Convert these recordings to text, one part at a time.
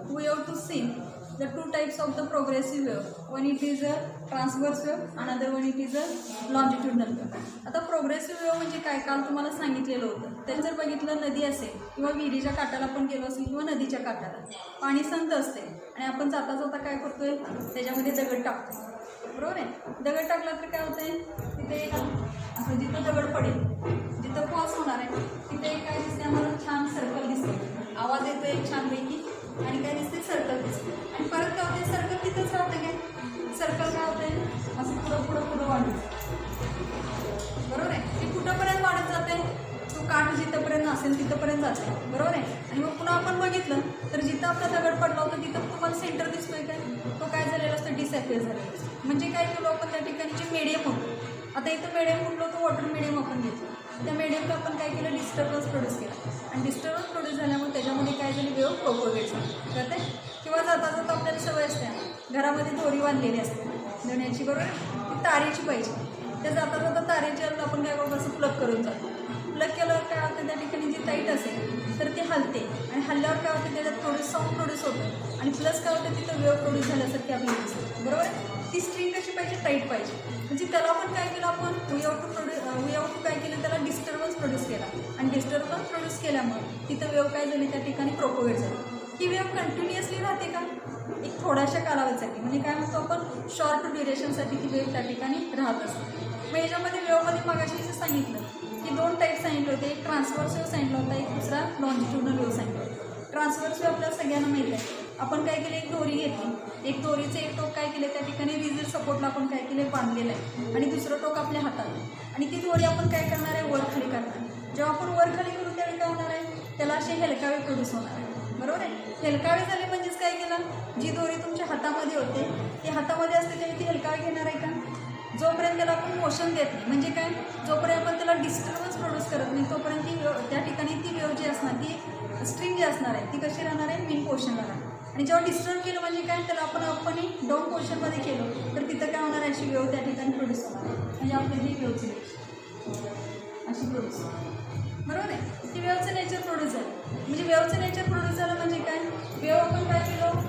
we have to see the two types of the progressive wave. One it is a transverse wave, another one it is a longitudinal wave. आता progressive wave म्हणजे काय, काल तुम्हाला सांगितलेलं होतं. ते जर बघितलं नदी असेल किंवा विहिरीच्या काठाला आपण गेलो असेल किंवा नदीच्या काठाला पाणी संत असते आणि आपण जाता जाता काय करतोय, त्याच्यामध्ये दगड टाकतो, बरोबर आहे. दगड टाकला तर काय होतंय, तिथे एक असं जिथं दगड पडेल, जिथं पॉज होणार आहे तिथे एक काय दिसते, आम्हाला छान सर्कल दिसते, आवाज येतो एक छानपैकी आणि काय दिसते, सर्कल दिसते. आणि परत काय होते, सर्कल तिथंच राहते काय, सर्कल काय होते असं पुढं पुढं पुढं वाढत, बरोबर आहे. ते कुठंपर्यंत वाढत जाते, तो काठ जिथंपर्यंत असेल तिथंपर्यंत जाते, बरोबर आहे. आणि मग पुन्हा आपण बघितलं तर जिथं आपला दगड पडला होता तिथं तुम्हाला सेंटर दिसतोय काय, तो काय झालेला असतो, डिसॅपिअर झालेला असतो. म्हणजे काय केलं आपण त्या ठिकाणी जे मीडियम होतो, आता इथं मीडियम कुठलं होतं, वॉटर मीडियम आपण घेतलं, त्या मीडियमला आपण काय केलं, डिस्टर्बन्स प्रोड्यूस केला आणि डिस्टर्बन्स प्रोड्यूस झाल्यामुळे त्याच्यामध्ये काय झाली, वेव्ह प्रोपोगेट झाली कळते. किंवा जाता जाता आपल्याला सवय असते, घरामध्ये दोरी बांधलेली असते देण्याची, बरोबर, ती तारेची पाहिजे. त्या जाता जाता तारेच्या आपण काय करतो, असं प्लग करून जातो. प्लग केल्यावर काय होतं, त्या ठिकाणी जी टाईट असेल तर ती हलते आणि हल्ल्यावर काय होतं, त्याच्यात थोडं साऊंड प्रोड्यूस होतं आणि प्लस काय होतं, तिथं वेव्ह प्रोड्यूस झाल्यासारखी आपल्याला दिसते, बरोबर आहे. ती स्ट्रिंग कशी पाहिजे, टाईट पाहिजे. म्हणजे त्याला आपण काय केलं, आपण वी हॅव टू काय केलं, त्याला डिस्टर्बन्स प्रोड्यूस केला आणि डिस्टर्बन्स प्रोड्यूस केल्यामुळे तिथं वेव्ह काय झाली, त्या ठिकाणी प्रोपोगेट झाली. ही वेव्ह कंटिन्युअसली राहते का, एक थोड्याशा कालावधीसाठी, म्हणजे काय म्हणतो आपण शॉर्ट ड्युरेशनसाठी ती वेव्ह त्या ठिकाणी राहत असते. मग याच्यामध्ये वेव्हमध्ये मागाशी सांगितलं की दोन टाईप सांगितले होते, एक ट्रान्सव्हर्स वेव्ह सांगितलं होता, एक दुसरा लॉन्जिट्युडनल वेव्ह सांगितलं होता. ट्रान्सव्हर्स वेव्ह आपल्याला सगळ्यांना माहीत आहे. आपण काय केलं, एक दोरी घेतली, एक दोरीचे एक टोक काय केले, त्या ठिकाणी रिजिड सपोर्टला आपण काय केले, बांधलेलं आहे आणि दुसरं टोक आपल्या हातात आणि ती दोरी आपण काय करणार आहे, वर खाली करणार. जेव्हा आपण वर खाली करू त्यावेळी काय होणार आहे, त्याला असे हेलकावे प्रोड्यूस होणार आहे, बरोबर आहे. हेलकावे झाले म्हणजेच काय केलं, जी दोरी तुमच्या हातामध्ये होते ती हातामध्ये असते त्यावेळी ती हेलकावे घेणार आहे का, जोपर्यंत त्याला आपण मोशन देत नाही, म्हणजे काय, जोपर्यंत आपण त्याला डिस्टर्बन्स प्रोड्यूस करत नाही तोपर्यंत ती त्या ठिकाणी ती वेव्ह जी असणार, ती स्ट्रिंग जी असणार आहे ती कशी राहणार आहे, मिन पोर्शनला राहणार. आणि जेव्हा डिस्टर्ब केलं म्हणजे काय, त्याला आपण डाऊन पोर्शनमध्ये केलं तर तिथं काय होणार आहे, अशी वेव्ह त्या ठिकाणी प्रोड्यूस होणार आहे. म्हणजे आपली ही वेव्हची अशी प्रोड्यूस, बरोबर आहे. ती वेव्हचं नेचर प्रोड्यूस झालं. म्हणजे वेव्हचं नेचर प्रोड्यूस झालं म्हणजे काय, वेव्ह आपण काय केलं,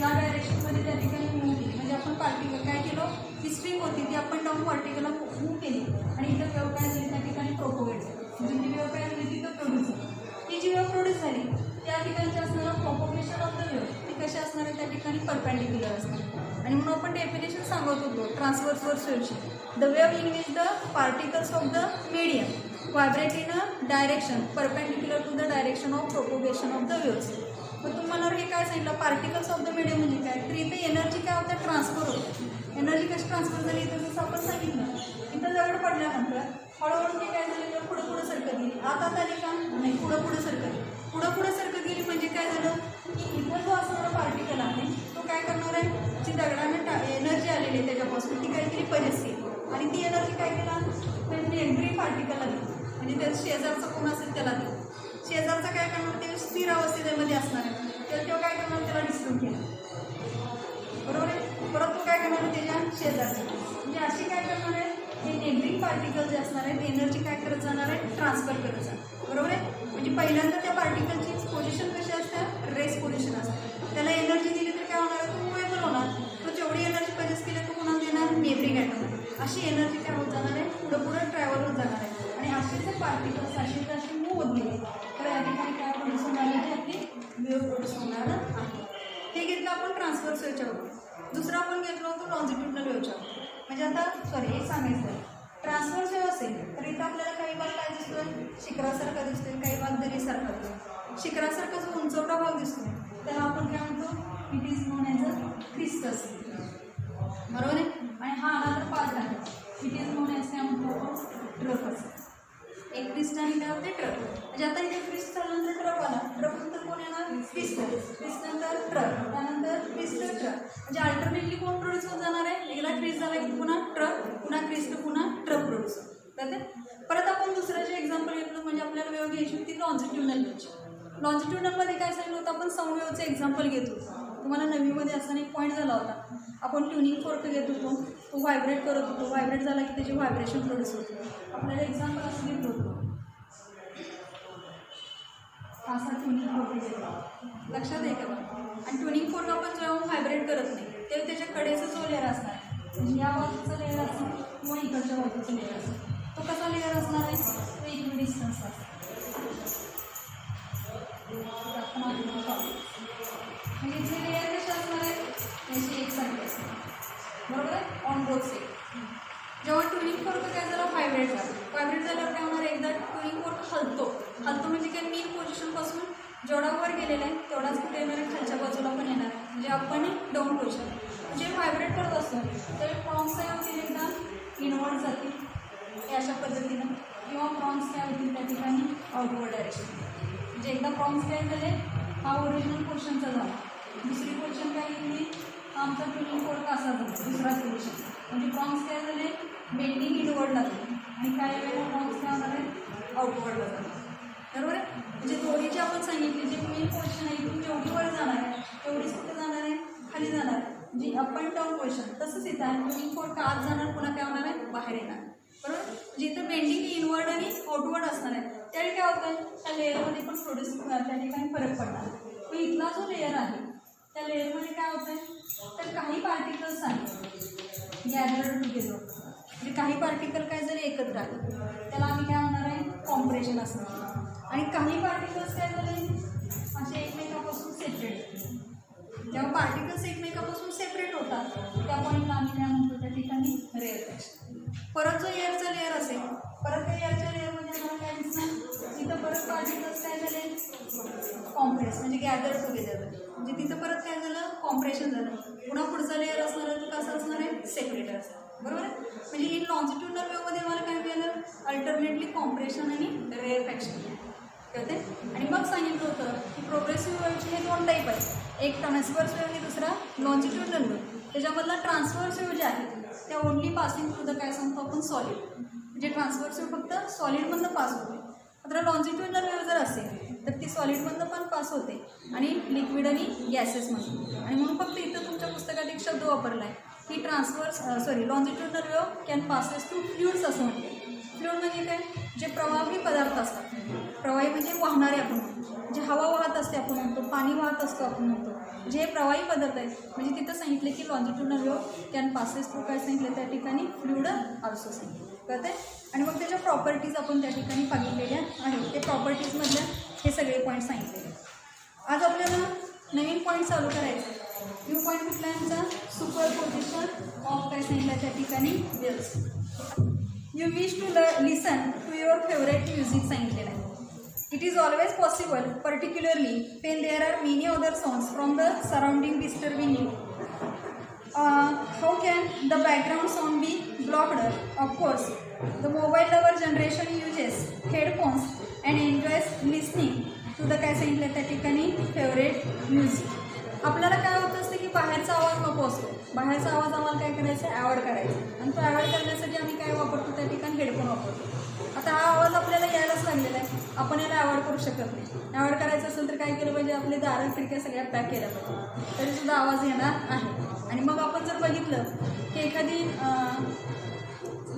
या डायरेक्शनमध्ये त्या ठिकाणी मूव्ह केली, म्हणजे आपण पार्टिकल काय केलं, ती स्ट्रिंग होती ती आपण डाऊन पार्टिकलला मूव्ह केली आणि इथं वेव्ह काय झाली, त्या ठिकाणी प्रोपोगेट झाली. म्हणजे ती वेव्ह काय झाली, तिथं प्रोड्यूस झाली. ती जी वेव्ह प्रोड्यूस झाली त्या ठिकाणची असणारं प्रोपोगेशन ऑफ द वेव्ह ती कशी असणार आहे, त्या ठिकाणी परपेंडिक्युलर असणार. आणि म्हणून आपण डेफिनेशन सांगत होतो ट्रान्सव्हर्स वेव्हची, the wave in which the particles of the medium vibrate in a direction perpendicular to the direction of propagation of the waves. मग तुम्हाला हे काय सांगितलं, पार्टिकल्स ऑफ द मीडियम म्हणजे काय, तर इथे एनर्जी काय होतं, ट्रान्सफर होते. एनर्जी कशी ट्रान्सफर झाली, इथं जसं आपण सांगितलं, इथं दगड पडल्यानंतर हळूहळू ते काय झालं, पुढं पुढं सरकत गेली. आता आली का नाही, पुढं पुढं सरकत गेली म्हणजे काय झालं की इथं जो असणारा पार्टिकल आहे तो काय करणार आहे, जी दगडाने एनर्जी आलेली आहे त्याच्यापासून ती काहीतरी परेस केली आणि ती एनर्जी काय केला, एंट्री पार्टिकलला दिली. म्हणजे त्या शेजारचा कोण असेल त्याला दिलं. शेजारचा काय करणार, ते स्थिर अवस्थेमध्ये असणार आहे तर तेव्हा काय करणार, त्याला डिस्टर्ब केलं, बरोबर आहे. परत तो काय करणार, त्याच्या शेजारचं म्हणजे अशी काय करणार आहे, हे नेगेटिव्ह पार्टिकल जे असणार आहे ते एनर्जी काय करत जाणार आहे, ट्रान्सफर करत जाणार, बरोबर आहे. म्हणजे पहिल्यांदा त्या पार्टिकलची पोझिशन कशी असते, रेस्ट पोझिशन असते. त्याला एनर्जी दिली तर काय होणार आहे, तो मुव्हेबल होणार. तो जेवढी एनर्जी पजेस केली तो पुन्हा देणार, नेबरिंग ॲटम. अशी एनर्जी काय होत जाणार आहे, पुढं पुढं ट्रॅव्हल होत जाणार आहे आणि असे जर पार्टिकल्स अशी मूव्ह होत गेले तर या ठिकाणी काय प्रोड्यूस होणार आहे, आपली वेव्ह प्रोड्यूस होणार आहे. हे घेतलं आपण ट्रान्सव्हर्स वेव्हच्यावर. दुसरं आपण घेतलं होतं लॉन्जिट्युडनल वेव्हच्यावर. म्हणजे आता एक सांगायचं आहे, ट्रान्सव्हर्स वेव्ह असेल तर इथं आपल्याला काही भाग काय दिसतोय, शिखरासारखा दिसतोय, काही भाग दरीसारखा दिसतोय. शिखरासारखा जो उंचवटा भाग दिसतोय त्याला आपण काय म्हणतो, it is known as a crests, बरोबर आहे. आणि हा आला तर पाच आहे, इट इज नोन ॲज काय म्हणतो आपण, ट्रफस. एक क्रिस्ट आणि काय होते, ट्रफ. म्हणजे आता इथे क्रिस्ट झाल्यानंतर ट्रफ आला, ट्रफ नंतर कोण येणार, क्रिस्टल, क्रिस्ट नंतर ट्रफ, त्यानंतर क्रिस्टल ट्रफ. म्हणजे अल्टरनेटली कोण प्रोड्यूस होत जाणार आहे, एकदा क्रिस्ट झाला की पुन्हा ट्रफ, पुन्हा क्रिस्ट, पुन्हा ट्रफ प्रोड्यूस होते. परत आपण दुसरं जे एक्झाम्पल घेतलं म्हणजे आपल्याला वेव्ह घ्यायची होती लॉन्जिट्युडनल वेव्हची. लॉन्जिट्युडनलमध्ये काय सांगितलं होतं, आपण साऊंड वेव्हचं एक्झाम्पल घेत होतो. तुम्हाला नवीमध्ये असताना एक पॉईंट झाला होता, आपण ट्युनिंग फोर्क घेत होतो, तो व्हायब्रेट करत होतो, व्हायब्रेट झाला की त्याची व्हायब्रेशन प्रोड्यूस होतो. आपल्याला एक्झाम्पल असं घेत होतो, असा ट्युनिंग फोर्क येतो, लक्षात आहे का बघा. आणि ट्युनिंग फोर्क आपण जेव्हा व्हायब्रेट करत नाही तेव्हा त्याच्या कडेचा जो लेअर असणार आहे, म्हणजे या बाजूचा लेअर असणार किंवा इकडच्या बाजूचा लेअर असणार, तो कसा लेअर असणार आहे, तो इक्वि डिस्टन्स असणार. म्हणजे इथले लेअर कसे असणार आहे, याची एकसारखी असणार, बरोबर आहे, ऑन बोथ साईड. जेव्हा ट्युनिंग फोर्क काय झालं, व्हायब्रेट झाल्यावर काय होणार, एकदा ट्युनिंग फोर्क हलतो म्हणजे काय मेन पोझिशनपासून जेवढा वर गेलेला आहे तेवढाच कुठे येणार आहे, खालच्या बाजूला पण येणार आहे, म्हणजे आपण डाऊन पोझिशन. म्हणजे व्हायब्रेट करत असतो त्यावेळी प्रॉन्स काय होतील, एकदा इनवर्ड जातील हे अशा पद्धतीनं, किंवा प्रॉन्स काय होतील त्या ठिकाणी आउटवर्ड डायरेक्शन. म्हणजे एकदा प्रॉन्स काय झाले, हा ओरिजिनल पोर्शनचा झाला, दुसरी पोर्शन काय घेतली, आमचा ट्युनिंग फोर्क असा झाला दुसरा पोर्शन. म्हणजे प्रॉन्स काय झाले, बेंडिंग इनवर्डला झाले आणि काही वेळेला प्रॉन्स काय होणार आहे, आउटवर्डला झाले, बरोबर आहे. म्हणजे दोन्हीची आपण सांगितली, जे मेन पोर्शन आहे इथून जेवढी वर जाणार आहे तेवढीच कुठे जाणार आहे, खाली जाणार आहे, म्हणजे अप अँड डाऊन पोर्शन. तसंच इथं आहे, ट्युनिंग फोर्क आत जाणार, पुन्हा काय होणार आहे, बाहेर येणार, बरोबर. जिथं बेंडिंग इनवर्ड आणि आउटवर्ड असणार आहे त्यावेळी काय होतं आहे, त्या लेअरमध्ये पण थोडंसं त्या ठिकाणी फरक पडणार. पण इथला जो लेअर आहे त्या लेअरमध्ये काय होतं आहे, तर काही पार्टिकल्स आहेत गॅदर्ड टुगेदर, म्हणजे काही पार्टिकल काय झाले एकत्र आले, त्याला आम्ही काय म्हणणार आहे, कॉम्प्रेशन असणार. आणि काही पार्टिकल्स काय झाले असे एकमेकापासून सेपरेट. जेव्हा पार्टिकल्स एकमेकापासून सेपरेट होतात त्या पॉईंटला आम्ही काय म्हणतो, त्या ठिकाणी रेअरफॅक्शन. परत जो एअरचा लेअर असेल, परत त्या एअरच्या लेअरमध्ये आम्हाला काय दिसणार, तिथं परत पार्टिकल्स काय झाले, कॉम्प्रेस म्हणजे गॅदर टुगेदर, म्हणजे तिथं परत काय झालं, कॉम्प्रेशन झालं. पुन्हा पुढचा लेअर असणार आहे तो कसा असणार आहे, सेपरेटर असणार, बरोबर आहे. म्हणजे इन लॉन्जिट्युडनल वेव्हमध्ये आम्हाला काय मिळालं, अल्टरनेटली कॉम्प्रेशन आणि रेअरफॅक्शन कळते. आणि मग सांगितलं होतं की प्रोग्रेसिव्ह वेव्हचे हे दोन टाईप आहेत, एक ट्रान्सव्हर्स वेव्ह आणि दुसरा लॉन्जिट्युडनल वेव्ह. त्याच्यामधला ट्रान्सव्हर्स वेव्ह जे आहे त्या ओनली पासिंग थ्रू द काय सांगतो आपण, सॉलिड. म्हणजे ट्रान्सव्हर्स वेव्ह फक्त सॉलिडमधनं पास होते. मात्र लॉन्जिट्युडनल वेव्ह जर असेल तर ती सॉलिडमधनं पण पास होते आणि लिक्विड आणि गॅसेसमधून. आणि म्हणून फक्त इथं तुमच्या पुस्तकात एक शब्द वापरला आहे की longitudinal wave can passes to fluids असं म्हणते. फ्लुइड म्हणजे काय, जे प्रवाही पदार्थ असतात, प्रवाही म्हणजे वाहणारे आपण म्हणतो, जे हवा वाहत असते आपण म्हणतो, पाणी वाहत असतो आपण म्हणतो, जे प्रवाही पदार्थ आहेत. म्हणजे तिथं सांगितलं की longitudinal wave can passes to काय सांगितलं त्या ठिकाणी, फ्लुइड ऑल्सो सांगितलं, कळते. आणि मग त्याच्या प्रॉपर्टीज आपण त्या ठिकाणी बघितलेल्या आहेत. ते प्रॉपर्टीजमधल्या हे सगळे पॉईंट सांगितलेले. आज आपल्याला नवीन पॉईंट चालू करायचे. न्यू पॉईंट कुठला यांचा, सुपरपोजिशन ऑफ काय सांगितलं त्या ठिकाणी, waves. You wish to listen to your favourite music सांगितलेलं आहे. It is always possible, particularly when there are many other sounds from the surrounding disturbing you. How can the background sound be blocked? Of course, the mobile lover generation uses headphones and enjoys listening to the काय सांगितलं त्या ठिकाणी favourite music. आपल्याला काय होत असतं की बाहेरचा आवाज नको असतो, बाहेरचा आवाज आम्हाला काय करायचं, ॲवॉइड करायचा. आणि तो ॲवॉइड करण्यासाठी आम्ही काय वापरतो, त्या ठिकाणी हेडफोन वापरतो. आता हा आवाज आपल्याला यायलाच लागलेला आहे, आपण याला ॲवॉइड करू शकत नाही. ॲवॉइड करायचं असेल तर काय केलं पाहिजे, आपले दारं खिडक्या सगळ्या पॅक केल्या पाहिजे, तरीसुद्धा आवाज येणार आहे. आणि मग आपण जर बघितलं की एखादी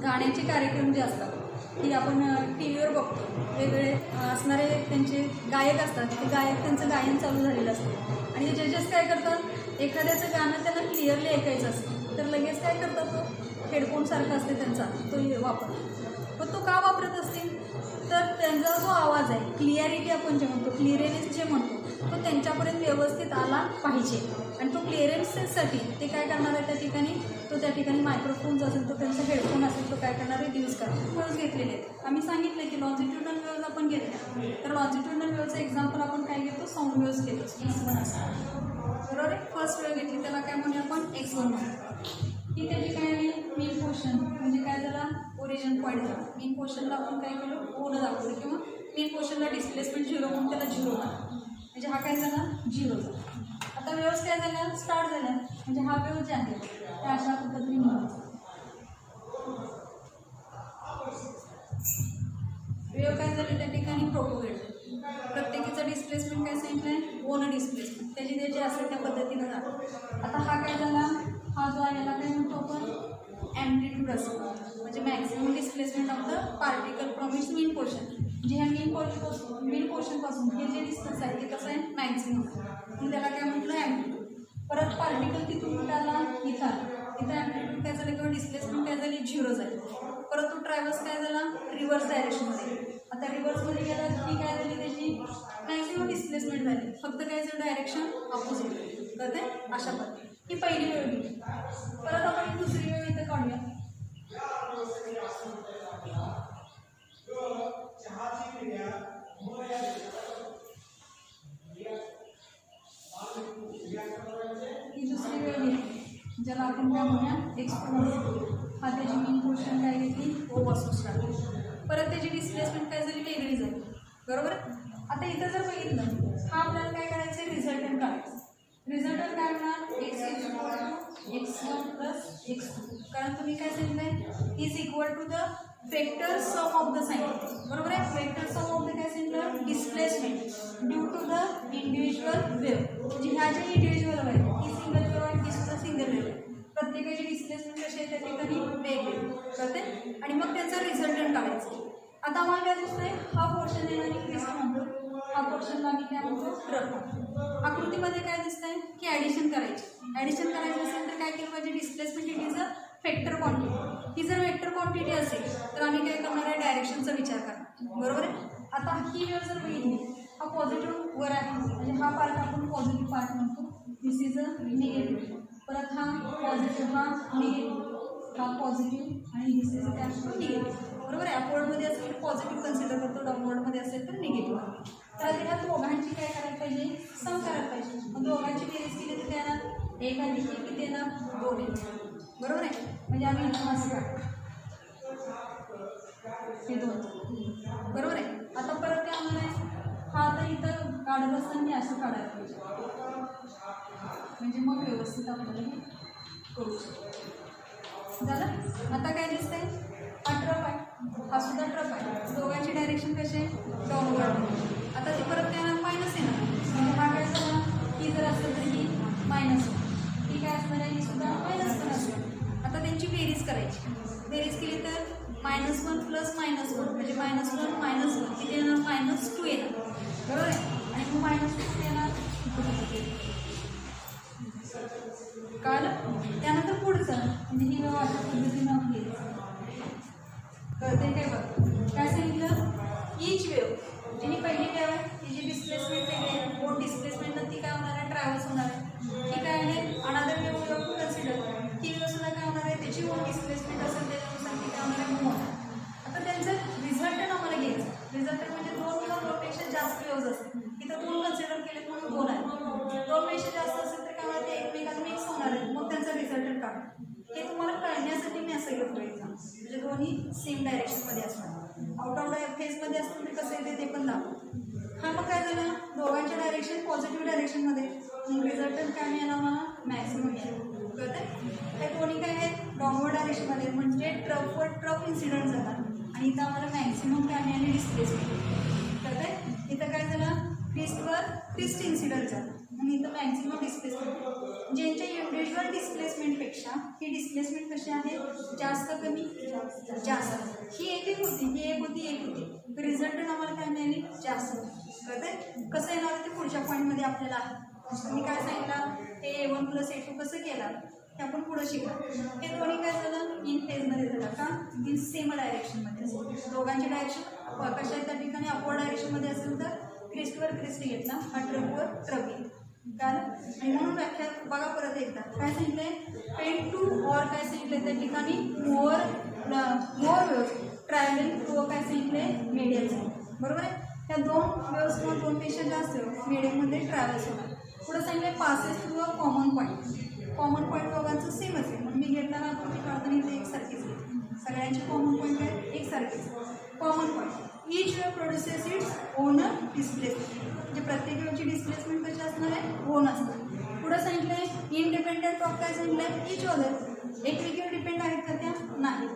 गाण्याचे कार्यक्रम जे असतात की आपण टी व्हीवर बघतो, वेगवेगळे असणारे त्यांचे गायक असतात, ते गायक त्यांचं गायन चालू झालेलं असतं आणि जजेस काय करतात, एखाद्याचं गाणं त्यांना क्लिअरली ऐकायचं असतं तर लगेच काय करतात, तो हेडफोनसारखा असते त्यांचा तो वापरतो. पण तो का वापरत असतील तर त्यांचा जो आवाज आहे, क्लिअरिटी आपण जे म्हणतो, क्लिअरनेस जे म्हणतो, तो त्यांच्यापर्यंत व्यवस्थित आला पाहिजे. आणि तो क्लिअरन्ससाठी ते काय करणार आहे, त्या ठिकाणी मायक्रोफोन्स असेल तो त्यांचा हेडफोन असेल तो काय करणार आहे, यूज करणार. वेव्ज घेतलेले आहेत. आम्ही सांगितलं की लॉन्जिट्युडनल वेव्ज आपण घेतल्या तर लॉन्जिट्युडनल वेव्हचं एक्झाम्पल आपण काय घेतो, साऊंड वेव्ज घेतो. X1 असतात, बरोबर आहे. फर्स्ट वेव्ह घेतली त्याला काय म्हणूया आपण, X1 म्हणतो. की त्याची काय आहे, मेन पोर्शन म्हणजे काय झाला, ओरिजिन पॉईंट झाला. मेन पोर्शनला आपण काय केलं, ओनं दाखवलं किंवा मेन पोर्शनला डिस्प्लेसमेंट 0 म्हणून त्याला 0 म्हणा, म्हणजे हा काय झाला, 0 झाला. आता वेव्स काय झाल्या, स्टार्ट झाल्या, म्हणजे हा वेव्ह जे आहे त्या अशा पद्धतीने वेव्ह काय झाले त्या ठिकाणी प्रोपोगेट. प्रत्येकीचं डिस्प्लेसमेंट काय सांगितलं आहे, ओन डिस्प्लेसमेंट, त्याची असेल त्या पद्धतीनं झालं. आता हा काय झाला, हा जो आहे याला काय म्हणतो आपण, ॲम्प्लिट्यूड असतो, म्हणजे maximum displacement of the particle from its main portion. जे ह्या मेन पोर्शनपासून हे जे डिस्टन्स आहे ते कसं आहे मॅक्झिमम, म्हणून त्याला काय म्हटलं ॲम्प्लिट्यूड. परत पार्टिकल तिथून कुठं आला इथं आला, इथं ॲम्प्लिट्यूड काय झालं किंवा डिस्प्लेसमेंट काय झाली 0 झाली. परत तो ट्रॅव्हल्स काय झाला रिव्हर्स डायरेक्शनमध्ये. आता रिव्हर्समध्ये गेला की काय झाली त्याची मॅक्झिमम डिस्प्लेसमेंट झाली, फक्त काय झालं डायरेक्शन अपोजिट कळते अशा पद्धती. ही पहिली वेळ गेली. परत आपण दुसरी वेळ इथं काढूया. ही दुसरी वेळ घेतली ज्याला आपण काय म्हणूया एक्सपोज. हा त्याची मेन पोर्शन काय घेतली ओ पासून स्टार्ट. परत त्याची डिस्प्लेसमेंट काय झाली वेगळी झाली बरोबर. आता इथं जर बघितलं हा आपल्याला काय करायचं आहे रिझल्टंट काढायचं. रिझल्टंट काय होणार x1 प्लस x2, कारण तुम्ही काय सांगितलं आहे is equal to the vector sum of the sine बरोबर आहे. वेक्टर सम ऑफ द काय सांगितलं displacement due to the individual wave. म्हणजे ह्या ज्या इंडिव्हिज्युअल आहे ही सिंगल वेव्ह आहे ही सुद्धा सिंगल वेव्ह आहे. प्रत्येकाची डिस्प्लेसमेंट कशी आहे त्या ठिकाणी वेगवेगळी कळते आणि मग त्यांचा रिझल्टंट काढायचं. आता आम्हाला काय दिसतंय हा पोर्शन येणारी क्रिस्ट म्हणतो, हा पोर्शनला आम्ही काय म्हणतो ट्रफ. आकृतीमध्ये काय दिसतंय की ॲडिशन करायची. ॲडिशन करायचं असेल तर काय केलं पाहिजे displacement it is a vector quantity. ही जर वेक्टर क्वांटिटी असेल तर आम्ही काय करणार आहे डायरेक्शनचा विचार करणार बरोबर आहे. आता ही वेळ जर बघितली हा पॉझिटिव्ह वर आहे म्हणजे हा पार्ट आपण पॉझिटिव्ह पार्ट म्हणतो, दिस इज अ निगेटिव्ह. परत हा पॉझिटिव्ह हा निगेटिव्ह, हा पॉझिटिव्ह आणि दिस इज काय असतो निगेटिव्ह बरोबर आहे. अपवर्डमध्ये असेल तर पॉझिटिव्ह कन्सिडर करतो, डाऊनवर्डमध्ये असेल तर निगेटिव्ह. तर ह्या दोघांची काय करायला पाहिजे सम करायला पाहिजे. मग दोघांची बेरीज केली तर काय येणार 1 आणि 1 किती येणार 2 येणार बरोबर आहे. म्हणजे आम्ही इथं असं हे 2 बरोबर आहे. आता परत काय होणार आहे हा आता इथं काढत असताना मी असं काढायला पाहिजे म्हणजे मग व्यवस्थित आपल्याला हे करू शकतो झालं. आता काय दिसतंय हा ट्रफ आहे, हा सुद्धा ट्रफ आहे. दोघांची डायरेक्शन कशी आहे डाऊनवर्ड. आता ती परत काय मायनस येणार म्हणजे हा काय झाला ही जर असेल तर ही मायनस ही काय असणार आहे ही सुद्धा मायनस पण असेल. आता त्यांची बेरीज करायची. बेरीज केली तर -1 प्लस -1 म्हणजे -1 किती येणार -2 येणार बरोबर आहे. आणि मग -2 येणार कळलं. त्यानंतर पुढचं म्हणजे ही वेळ अशा पद्धतीनं आपली कळते काय बघ काय सांगितलं ईच वेव्ह जी पहिली वेव्ह आहे तिची डिस्प्लेसमेंट वेगळी आहे. बोट डिस्प्लेसमेंटनं ती काय होणार आहे ट्रॅव्हल्स होणार आहे. ती काय आहे अनदर वेव्ह टू कन्सिडर. ती वेव्ह सुद्धा काय होणार आहे त्याची बोट डिस्प्लेसमेंट असेल त्याच्यानुसार ती काय होणार आहे मूव्ह होणार. आता त्यांचं रिझल्टंट आम्हाला घ्यायचं. रिझल्टंट म्हणजे 2 किंवा 2पेक्षा जास्त वेव्ज असतील. इथं 2 कन्सिडर केले म्हणून 2 आहे. 2पेक्षा जास्त असेल तर काय होणार ते एकमेकात मिक्स होणार आहे मग त्यांचा रिझल्टंट काढा. हे तुम्हाला कळण्यासाठी मी असं घेतो एक्झाम म्हणजे दोन्ही सेम डायरेक्शनमध्ये असणार. आउट ऑफ फेजमध्ये असतील तर कसं येते ते पण दाखवतो. हा मग काय झालं दोघांच्या डायरेक्शन पॉझिटिव्ह डायरेक्शनमध्ये रिझल्टंट काय मिळाला मला मॅक्सिमम मिळालं कळतं. त्या दोन्ही काय आहेत डाऊनवर्ड डायरेक्शनमध्ये म्हणजे ट्रफवर ट्रफ इन्सिडेंट झाला आणि इथं आम्हाला मॅक्सिमम काय मिळाले डिस्प्लेसमेंट कळतं. इथं काय झालं क्रिस्टवर क्रिस्ट इन्सिडेंट झाला आणि इथं मॅक्सिमम डिस्प्लेसमेंट. ज्यांच्या इंडिव्हिज्युअल डिस्प्लेसमेंटपेक्षा ही डिस्प्लेसमेंट कशी आहे जास्त कमी जास्त. ही एक होती ही एक होती रिझल्टंट आम्हाला काय मिळाली जास्त कळतंय. कसं येणार ते पुढच्या पॉईंटमध्ये आपल्याला आहे. मी काय सांगितलं हे A1 + A2 कसं केलं ते आपण पुढं शिकला. हे दोन्ही काय झालं इन फेजमध्ये झालं का इन सेम डायरेक्शनमध्ये असेल. दोघांची डायरेक्शन कशा आहे त्या ठिकाणी अपवर्ड डायरेक्शनमध्ये असेल तर क्रिस्टवर क्रिस्ट घेतला हा ट्रफवर ट्रफ घेतला कारण आणि म्हणून व्याख्या बघा परत एकदा काय सांगितलंय पेन टू ऑर काय सांगितलंय त्या ठिकाणी मोर वेव्स ट्रॅव्हलिंग टू काय सांगितलंय मीडियम बरोबर आहे. त्या 2 वेव्स किंवा 2पेक्षा जास्त मीडियममध्ये ट्रॅव्हल्स होणार. पुढे सांगितलंय passes to a common point. Common point दोघांचं सेम असेल म्हणून मी घेताना आपण ती काढताना इथे एकसारखीच घेतली. सगळ्यांचे कॉमन पॉईंट आहेत एकसारखेच. Common point each wave produces its own displacement म्हणजे प्रत्येक वेव्हची डिस्प्लेसमेंट कशी असणार आहे ओन असणार. पुढं सांगितलं आहे इंडिपेंडंट ऑफ काय सांगितलं आहे इच अदर. एकमेकीवर डिपेंड आहेत का त्या नाही.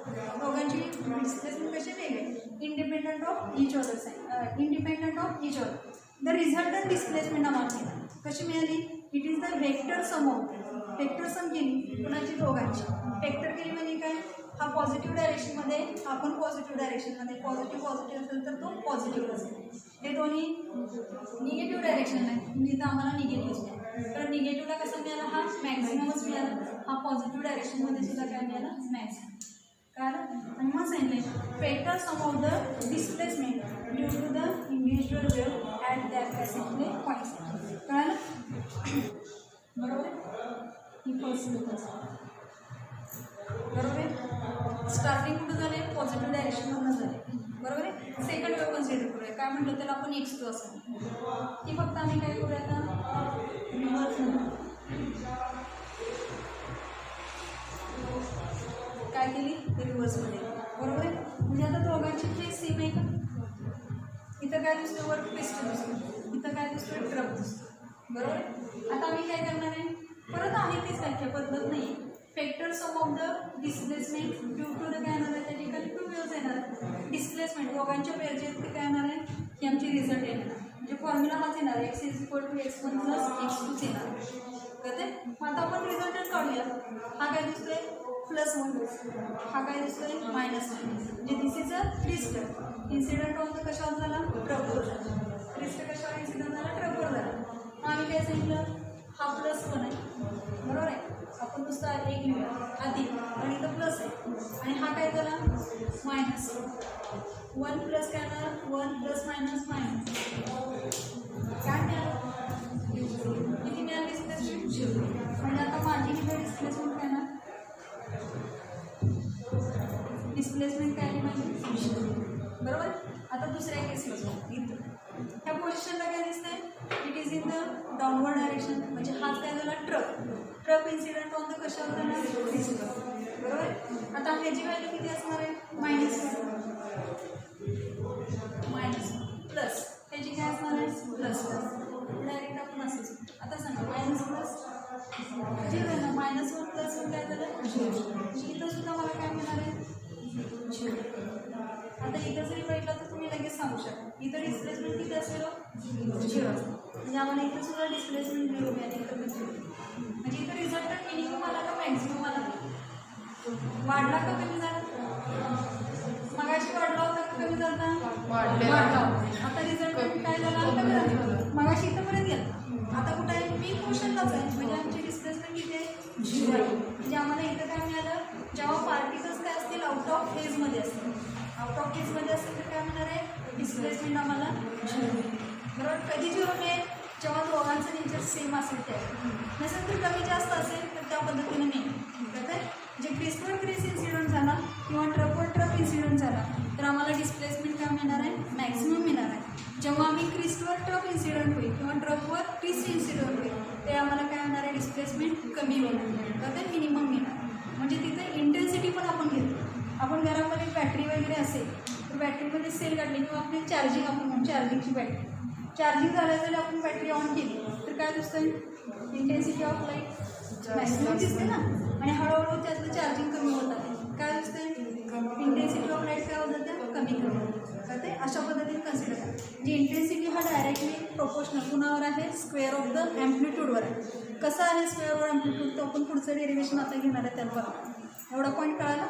दोघांची डिस्प्लेसमेंट कशी वेगळे independent of each other independent of each other. The resultant displacement आम्हाला कशी मिळाली it is the vector sum of vector sum केली कुणाची दोघांची. वेक्टर केली म्हणजे काय हा पॉझिटिव्ह डायरेक्शनमध्ये, हा पण पॉझिटिव्ह डायरेक्शनमध्ये, पॉझिटिव्ह असेल तर तो पॉझिटिव्ह असेल. हे दोन्ही निगेटिव्ह डायरेक्शन आहे, म्हणजे इथं आम्हाला निगेटिव्ह आहे. तर निगेटिव्हला कसं मिळाला, हा मॅक्झिममच मिळाला. हा पॉझिटिव्ह डायरेक्शनमध्ये सुद्धा काय मिळाला, मॅक्झिमम. कारण आणि मग सांगितले vector sum of the displacement due to the individual wave at that specifically points. कळालं? बरोबर आहे. ही फर्स्ट बरोबर आहे. स्टार्टिंग कुठं झाले, पॉझिटिव्ह डायरेक्शनमधून झाले. बरोबर आहे. सेकंड वेव्ह कन्सिडर करूया. काय म्हटलं त्याला आपण x2 असं, ती फक्त आम्ही काय करूया आता रिव्हर्स काय केली, रिव्हर्समध्ये. बरोबर आहे. म्हणजे आता दोघांची फेस सेम आहे का? इथं काय दिसतं, वर क्रिस्टल दिसतो, इथं काय दिसतोय, ट्रक दिसतो. बरोबर आहे. आता आम्ही काय करणार आहे, परत आहे तीच व्याख्या, बदलत नाही. Factor sum of the displacement due to the काय येणार आहे, त्या ठिकाणी टू वेव्हज येणार. डिस्प्लेसमेंट दोघांच्या पेअरचे ते काय येणार आहे, की आमची रिझल्ट येणार. म्हणजे फॉर्म्युला हाच येणार आहे, x = x1 + x2 येणार. कळते? मग आता आपण रिझल्टच काढूया. हा काय दिसतोय, +1, हा काय दिसतोय, -1. म्हणजे this is a crystal. Incident of the कशावर झाला, ट्रकवर झाला. क्रिस्टल कशावर इन्सिडेंट झाला, ट्रकवर झाला. मग आम्ही काय सांगितलं, हा +1 आहे. बरोबर आहे. आपण नुसता 1 लिहूया अधिक, आणि इथं प्लस आहे. आणि हा काय झाला, -1 प्लस काय ना, 1 + -, काय मिळालं, किती मिळाली डिस्प्लेसमेंट. म्हणजे आता माझी इथे डिस्प्लेसमेंट काय ना, डिस्प्लेसमेंट काय माझी. बरोबर. आता दुसऱ्या केसला इथं ह्या पोझिशनला काय दिसतंय, it is in the downward direction. म्हणजे हाच काय झाला, ट्रक इन्सिडेंट ऑन द कशावर झाला, क्रिस्टल. बरोबर. आता ह्याची व्हॅल्यू किती असणार आहे, -1 प्लस ह्याची काय असणार आहे, प्लस. डायरेक्ट आपण असंच. आता सांगा -+0 आहे ना, -1 + 1 काय झालं, 0. इथं सुद्धा मला काय मिळणार आहे, 0. आता इथं जरी बघितलं तर तुम्ही लगेच सांगू शकता, इथं डिस्प्लेसमेंट किती असेल, 0. म्हणजे आम्हाला इथं सुद्धा डिस्प्लेसमेंट 0 मिळाली, इथं पण 0. म्हणजे इथं रिझल्ट मिनिमम आला का मॅक्झिमम आला, वाढला का कमी झाला, मगाशी वाढला होता का कमी झाला, वाढला. आता रिझल्ट काय झाला, कमी झाला. मगाशी इथंपर्यंत गेला, आता कुठं आहे, मी पोर्शनलाच आहे. म्हणजे आमची डिस्प्लेसमेंट किती आहे, 0 आहे. म्हणजे आम्हाला इथं काय मिळालं, जेव्हा पार्टिकल्स काय असतील, आउट ऑफ फेजमध्ये असतील. आउट ऑफ फेजमध्ये असेल तर काय म्हणणार आहे, डिस्प्लेसमेंट आम्हाला 0. बरोबर. कधी 0 मिळेल, जेव्हा दोघांचं नेचर सेम असेल त्या. नसेल तर कमी जास्त असेल तर त्या पद्धतीने मिळेल. कळतंय. जे क्रिस्टवर क्रिस इन्सिडेंट झाला किंवा ट्रकवर ट्रक इन्सिडेंट झाला तर आम्हाला डिस्प्लेसमेंट काय मिळणार आहे, मॅक्झिमम मिळणार आहे. जेव्हा आम्ही क्रिस्टवर ट्रक इन्सिडेंट होईल किंवा ट्रकवर क्रिस इन्सिडेंट होईल ते आम्हाला काय होणार आहे, डिस्प्लेसमेंट कमी होणार. कळतंय, मिनिमम मिळणार. म्हणजे तिथे इंटेन्सिटी पण आपण घेतो. आपण घरामध्ये बॅटरी वगैरे असेल तर बॅटरीमध्ये सेल काढली किंवा आपली चार्जिंग, आपण म्हणून चार्जिंगची बॅटरी चार्जिंग झाल्यावर आपण बॅटरी ऑन केली तर काय दिसतं, इंटेन्सिटी ऑफ लाईट मॅक्सिमम दिसते ना, आणि हळूहळू त्यातलं चार्जिंग कमी होत आहे. काय दिसते, इंटेन्सिटी ऑफ लाईट काय होत जाते, कमी होते. ते अशा पद्धतीने कन्सिडर करा. जी इंटेन्सिटी हा डायरेक्टली प्रोपोर्शनल कुणावर आहे, स्क्वेअर ऑफ द ॲम्प्लिट्यूडवर आहे. कसं आहे स्क्वेअरवर ॲम्प्लिट्यूड, तो आपण पुढचं डेरिव्हेशन आता घेणार आहे त्यावर. एवढा पॉईंट कळाला.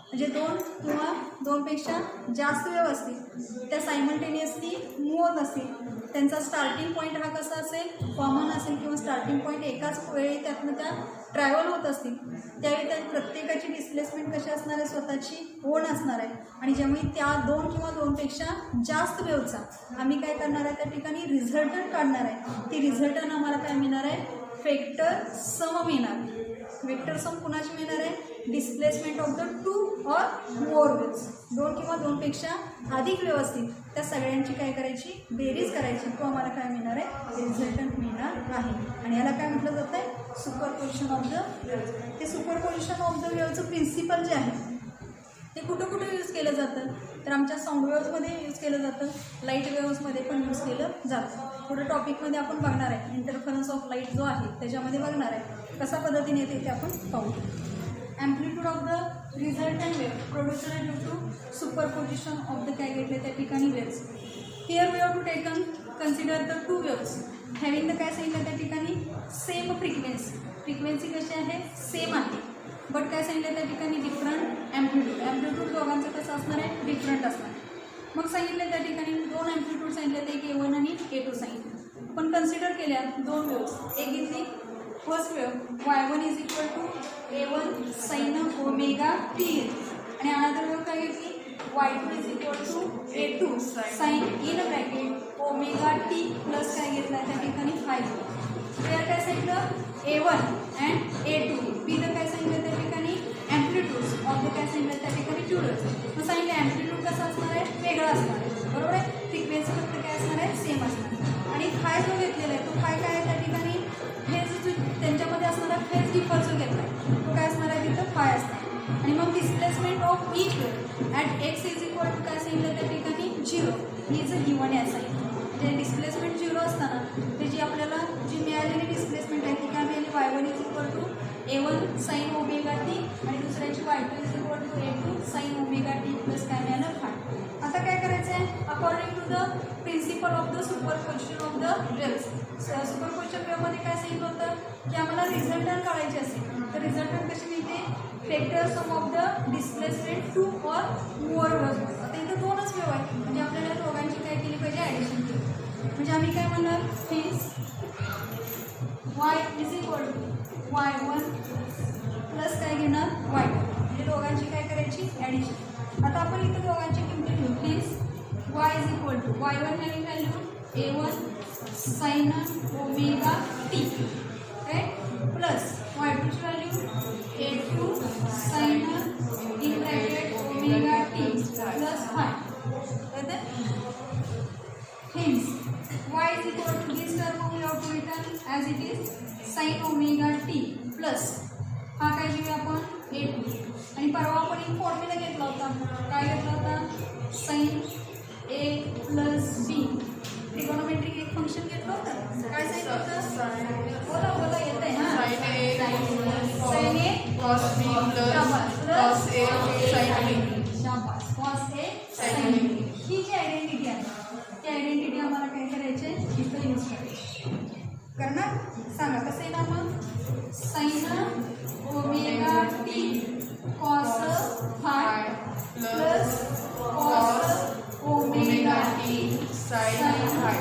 म्हणजे 2 किंवा 2पेक्षा जास्त वेव्ह असतील त्या सायमल्टेनियसली मूव्ह होत असतील, त्यांचा स्टार्टिंग पॉईंट हा कसा असेल, कॉमन असेल किंवा स्टार्टिंग पॉईंट एकाच वेळी त्यातनं त्या ट्रॅव्हल होत असतील, त्यावेळी त्या प्रत्येकाची डिस्प्लेसमेंट कशी असणार आहे, स्वतःची ओन असणार आहे. आणि ज्यामुळे त्या 2 किंवा 2पेक्षा जास्त वेव्हचा आम्ही काय करणार आहे, त्या ठिकाणी रिझल्टंट काढणार आहे. ती रिझल्टंट आम्हाला काय मिळणार आहे, वेक्टर सम मिळणार. वेक्टर सम कुणाची मिळणार आहे, डिस्प्लेसमेंट ऑफ द 2 और मोर वेव्स. 2 किंवा 2पेक्षा अधिक वेव्ह असतील त्या सगळ्यांची काय करायची, बेरीज करायची. तो आम्हाला काय मिळणार आहे, रिझल्टंट मिळणार आहे. आणि याला काय म्हटलं जातं आहे, सुपरपोजिशन ऑफ द वेव्ज. ते सुपरपोजिशन ऑफ द वेव्हचं प्रिन्सिपल जे आहे ते कुठं कुठं यूज केलं जातं, तर आमच्या साऊंड वेव्समध्ये यूज केलं जातं, लाईट वेव्समध्ये पण यूज केलं जातं. पुढे टॉपिकमध्ये आपण बघणार आहे, इंटरफरन्स ऑफ लाईट जो आहे त्याच्यामध्ये बघणार आहे कशा पद्धतीने येते ते आपण पाहू. Amplitude of the resultant wave producer due to superposition of the काय घेतले त्या ठिकाणी waves. Here we have to taken consider the 2 waves having the काय सांगितलं त्या ठिकाणी सेम फ्रिक्वेन्सी. फ्रिक्वेन्सी कशी आहे, सेम आहे. बट काय सांगितलं त्या ठिकाणी डिफरंट ॲम्प्लिट्यूड. ॲम्प्लिट्यूड दोघांचं कसं असणार आहे, डिफरंट असणार आहे. मग सांगितलं त्या ठिकाणी 2 ॲम्प्लिट्यूड सांगितले, एक A1 आणि A2 सांगितलं. पण कन्सिडर केल्या 2 वेव्स. एक घेतली first wave Y1 is equal to A1 sine omega t आणि अनदर वेव काय घेतली Y2 is equal to A2 sine in bracket omega t plus काय घेतला त्या ठिकाणी 5. तर काय सांगितलं A1 अँड A2 बी तर काय सांगितलं त्या ठिकाणी ॲम्प्लिट्यूड्स ऑफ द काय सांगितलं त्या ठिकाणी ट्युडर्स. मग सांगितलं ॲम्प्लिट्यूड कसं असणार आहे, वेगळं असणार आहे, बरोबर आहे. फ्रिक्वेन्सी फक्त काय असणार आहे, सेम असणार. आणि फाय जो घेतलेला आहे तो फाय काय आहे त्या ठिकाणी फेज त्यांच्यामध्ये असणारा फेज डिफर जो घेतला आहे तो काय असणार आहे, तिथं फाय असणार. आणि मग displacement of each wave at X is equal to काय सांगितलं त्या ठिकाणी 0. ही इज अ गिवन आहे असं. म्हणजे डिस्प्लेसमेंट 0 असताना त्याची आपल्याला जी मिळालेली डिस्प्लेसमेंट आहे ती काय मिळाली Y1 is equal to A1 sine omega t आणि दुसऱ्याची Y2 is equal to A2 sine omega t plus काय मिळालं 5. आता काय करायचं आहे, according to the principle of the superposition of the waves. Superposition वेवमध्ये काय सांगितलं होतं की आम्हाला रिझल्टंट काढायचे असेल तर रिझल्टंट कशी मिळते, factor sum of the displacement 2 और मोर वेव्स. आता इथं 2च वेव आहे म्हणजे आपल्याला दोघांची काय केली पाहिजे, ॲडिशन केली. म्हणजे आम्ही काय म्हणणार fix y is equal to Y1 plus काय घेणार Y2 म्हणजे दोघांची काय करायची ॲडिशन. आता आपण इथं दोघांची किंमत घेऊ. Please y is equal to Y1 having value A1 sine omega t plus Y2 ची value A2 sine in bracket omega t plus 5. Hence y is equal to this term we have to written as it is sin omega t plus हा काय घेऊया आपण A2. आणि परवा आपण एक formula घेतला होता, काय घेतला होता, sin a plus b. Trigonometric एक फंक्शन घेतलं होतं, काय सांगितलं होतं, बोला बोला येत आहे ना, sin a cos b plus a sin b. शाबास, cos a sin b. ही जी आयडेंटिटी आहे ती आयडेंटिटी आम्हाला काय करायचे, इथं यूज करायची. करणार सांगा कसं येणार मग, sine omega t cos phi plus cos omega t sine phi.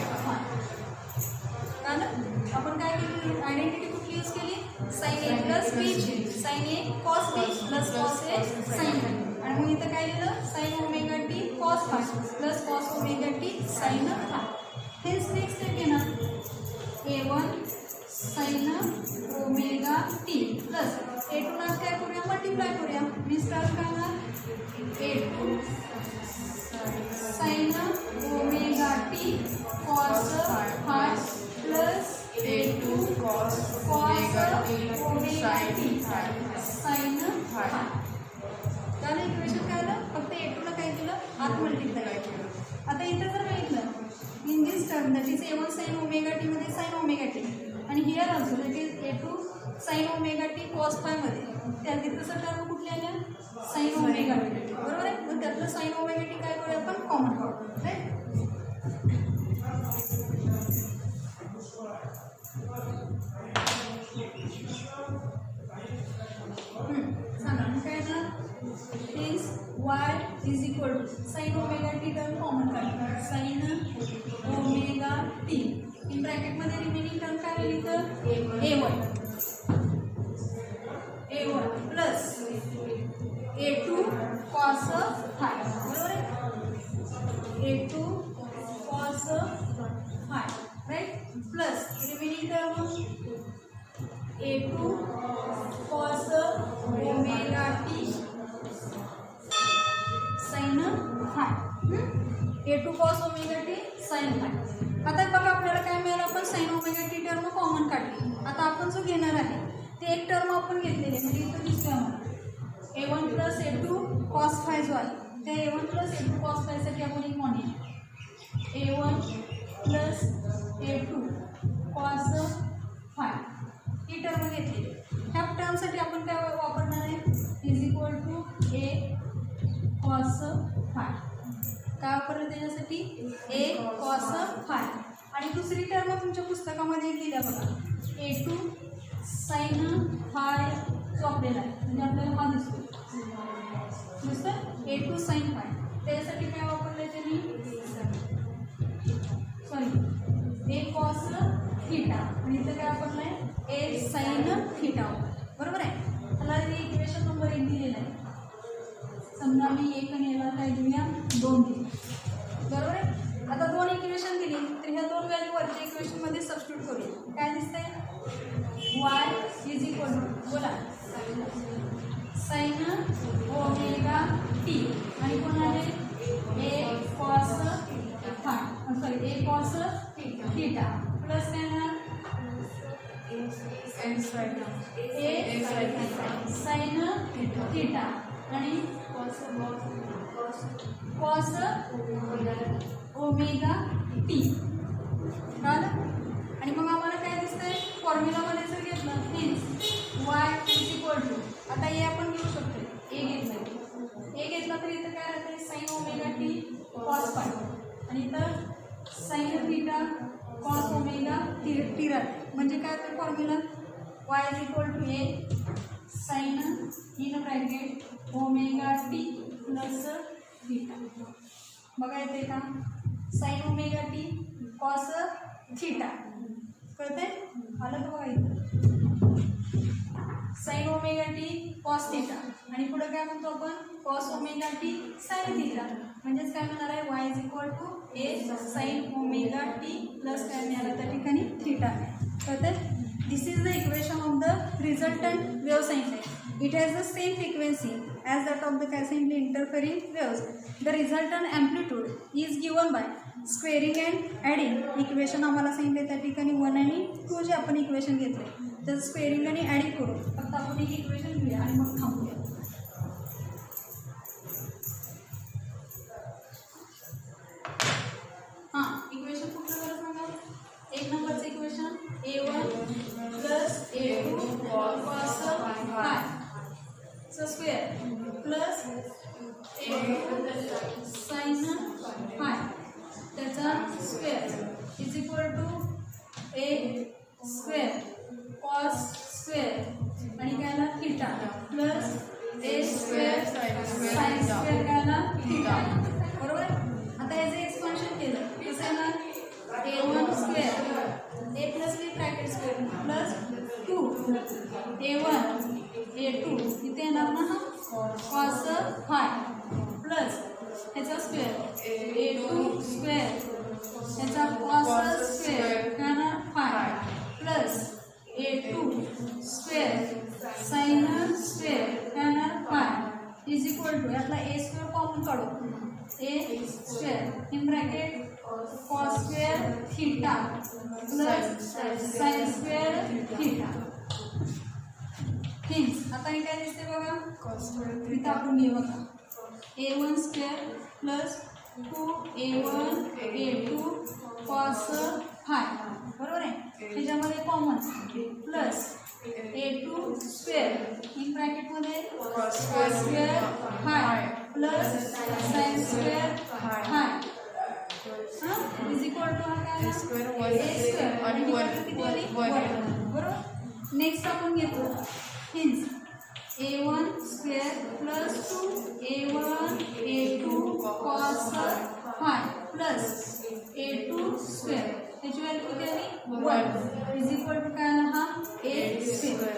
आपण काय केली, आयडेंटिटी कुठली यूज केली, साइन ए प्लस बी ची, sine A cos B plus cos A sine phi. आणि मग इथं काय लिहिलं, sine omega t cos phi plus cos omega t sine phi. हेच नेक्स्ट स्टेप घेणार A1 sine omega T plus A2 ना काय करूया, मल्टिप्लाय करूया. मी स्टार्ट करणार A2 sine omega t cos phi plus A2 cos omega t sine phi. त्याला equation काय आलं, फक्त A2 ला काय केलं, आत मल्टिप्लाय केलं. आता इथं जर बघितलं in this term that is A1 sine omega T मध्ये साइन ओमेगा टी आणि here also that is A2 sine omega t cos five मध्ये त्या तिथं टर्म कुठल्या आल्या, साइन ओमेगा टी, बरोबर आहे. मग त्यातलं साइन ओमेगा टी काय करूया आपण, कॉमन काढू, राईट. सांगा काय ना, please y is equal to sine omega T term common काढणार, साइन ओमेगा टी इन ब्रॅकेटमध्ये रिमेनिंग टर्म काय होईल इथं, A1 plus A2 cos five, बरोबर आहे, A2 cos phi, right, plus remaining term A2 cos omega t sine phi. A2 cos omega t sine phi. आता बघा आपल्याला काय मिळालं, आपण sine omega T term common काढली. आता आपण जो घेणार आहे ते एक टर्म आपण घेतलेली म्हणजे इथं दिसतोय आम्हाला A1 plus A2 cos five जो आहे त्या A1 प्लस A2 कॉस फायसाठी आपण एक म्हणूया A1 plus A2 cos phi ही टर्म घेतलेली. ह्या टर्मसाठी आपण काय वापरणार आहे, is equal to A cos phi. काय वापरलं त्याच्यासाठी, A कॉस फाय. आणि दुसरी टर्म तुमच्या पुस्तकामध्ये दिल्या बघा A2 साइन फाय चॉपलेला आहे म्हणजे आपल्याला हा दिसतो दिसतं A2 sin फाय. त्यासाठी काय वापरलंय त्यांनी A cos थीटा आणि इथं काय वापरलंय A sin थीटा बरोबर आहे. त्याला इक्वेशन नंबर 1 दिलेला आहे. समजा मी 1 आणि याला काय देऊया 2 दिले बरोबर आहे. आता 2 इक्वेशन दिली तर ह्या 2 व्हॅल्यू वरच्या इक्वेशनमध्ये सबस्टिट्यूट करूया. काय दिसतंय y इज इक्वल टू बोला साइन ओमेगा टी आणि पुन्हा A cos phi sorry A cos theta plus काय ना A साइन थीटा आणि cos ओमेगा टी कळलं. आणि मग आम्हाला काय दिसतंय फॉर्म्युलामध्ये जर घेतलं means y is equal to आता हे आपण घेऊ शकतो A घेतला तर इथं काय राहते sine omega t cos phi आणि इथं sine theta cos omega t राहते. म्हणजे काय तर formula y is equal to A sine in bracket omega T plus theta. बघा येते का sine omega t cos theta कळते आलं का बघा इथं sine omega t cos theta आणि पुढे काय म्हणतो आपण cos omega t sine theta म्हणजेच काय म्हणणार आहे y is equal to A sign omega T plus काय मिळालं त्या ठिकाणी थीटा कळते. This is the equation of the resultant wave sine line. It has the same frequency as that of the constantly interfering waves. The resultant amplitude is given by squaring and adding. Equation आम्हाला सांगितले त्या ठिकाणी 1 आणि 2 जे आपण equation घेतले तर squaring आणि ॲडिंग करू. फक्त आपण एक इक्वेशन घेऊया आणि मग थांबूया. हां इक्वेशन कुठलं बरं सांगा. 1 नंबरचं equation A1 plus A2 cos phi square plus A2 sine phi त्याचा square is equal to A square cos square आणि काय ना theta plus A square sine square काय ना थीटा बरोबर. आता याचं एक्सपान्शन केलं कसं आहे ना A1 square A plus B bracket square plus 2 A1 A2 इथे येणार ना हा कॉस फाय प्लस ह्याचा स्क्वेअर A2 स्क्वेअर ह्याचा कॉस स्क्वेअर काय ना phi plus A2 square sine square काय ना फाय इज इक्वल टू यातला A स्क्वेअर कॉमन काढू A square in bracket cos square theta plus sine square theta. Hence आता हे काय दिसते बघा इथं आपण घे बघा A1 square plus 2A1 A2 cos five बरोबर आहे. त्याच्यामध्ये common plus A2 square in ब्रॅकेटमध्ये cos square phi plus sine square phi is equal to हा काय स्क्वेअर आणि बरोबर. नेक्स्ट आपण घेतो hence A1 square plus 2A1 A2 cos phi plus A2 square त्याची व्हॅल्यू किती आली 1 इज इक्वल टू काय आला हा A स्क्वेअर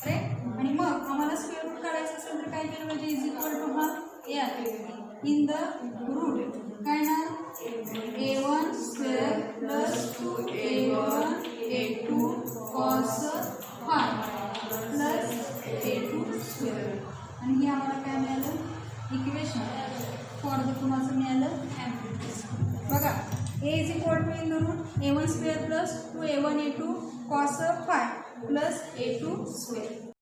राईट. आणि मग आम्हाला स्क्वेअर रूट काढायचं असेल तर काय केलं पाहिजे इज इक्वल टू हा A इन द रूट काय ना A1 square plus 2A1 A2 cos phi plus A2 square आणि हे आम्हाला काय मिळालं इक्वेशन फॉर द कुणाचं मिळालं ॲम्प्लिट्यूड. बघा A is equal to in the root A1 square plus 2A1 A2 cos phi plus A2 square.